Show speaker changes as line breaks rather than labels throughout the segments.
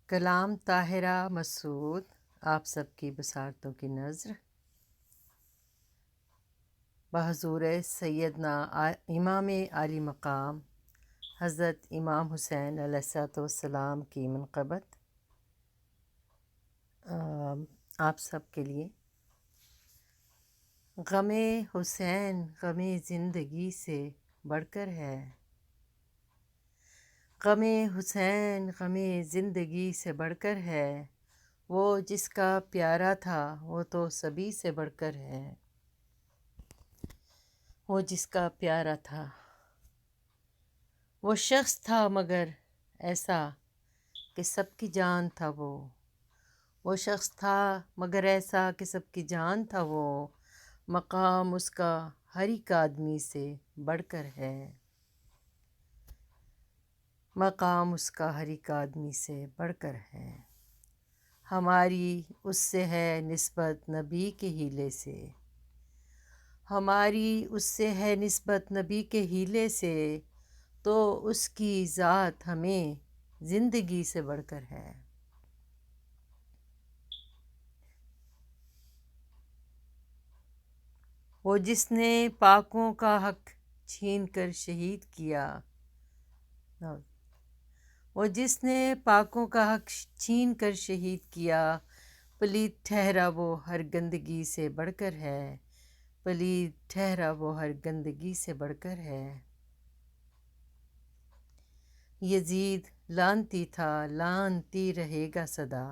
کلام طاہرہ مسعود، آپ سب کی بصارتوں کی نذر بحضور سیدنا امام عالی مقام حضرت امام حسین علیہ الصلوۃ والسلام کی منقبت آپ سب کے لیے۔ غم حسین غم زندگی سے بڑھ کر ہے، غم حسین غم زندگی سے بڑھ کر ہے، وہ جس کا پیارا تھا وہ تو سبھی سے بڑھ کر ہے، وہ جس کا پیارا تھا وہ شخص تھا مگر ایسا کہ سب کی جان تھا، وہ شخص تھا مگر ایسا کہ سب کی جان تھا، وہ مقام اس کا ہر ایک آدمی سے بڑھ کر ہے، مقام اس کا ہر ایک آدمی سے بڑھ کر ہے۔ ہماری اس سے ہے نسبت نبی کے ہیلے سے، ہماری اس سے ہے نسبت نبی کے ہیلے سے، تو اس کی ذات ہمیں زندگی سے بڑھ کر ہے۔ وہ جس نے پاکوں کا حق چھین کر شہید کیا، وہ جس نے پاکوں کا حق چھین کر شہید کیا، پلید ٹھہرا وہ ہر گندگی سے بڑھ کر ہے، پلید ٹھہرا وہ ہر گندگی سے بڑھ کر ہے۔ یزید لعنتی تھا لعنتی رہے گا سدا،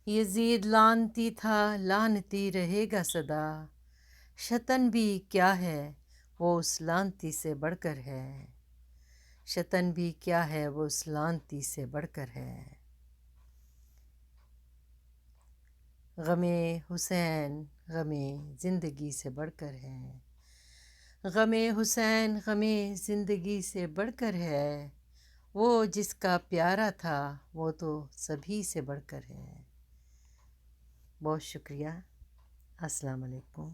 یزید لعنتی تھا لعنتی رہے گا سدا، شطن بھی کیا ہے وہ اس لعنتی سے بڑھ کر ہے، شطن بھی کیا ہے وہ اس لعنتی سے بڑھ کر ہے۔ غم حسین غم زندگی سے بڑھ کر ہے، غم حسین غم زندگی سے بڑھ کر ہے، وہ جس کا پیارا تھا وہ تو سبھی سے بڑھ کر ہے۔ بہت شکریہ۔ السلام علیکم۔